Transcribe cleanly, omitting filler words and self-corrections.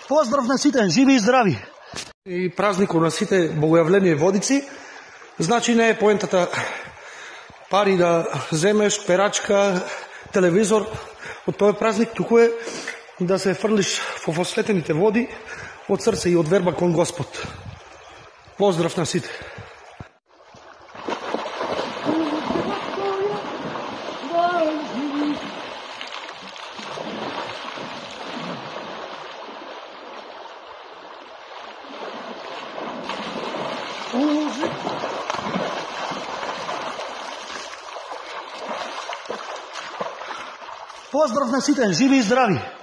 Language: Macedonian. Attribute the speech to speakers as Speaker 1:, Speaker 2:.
Speaker 1: Поздрав на сите, живи и здрави!
Speaker 2: И празникот на сите богојавление водици, значи не е поентата пари да земеш, перачка, телевизор од тој празник, туку е да се фрлиш во осветените води од срце и од верба кон Господ. Поздрав на сите!
Speaker 1: Поздрав на сите, живи и здрави!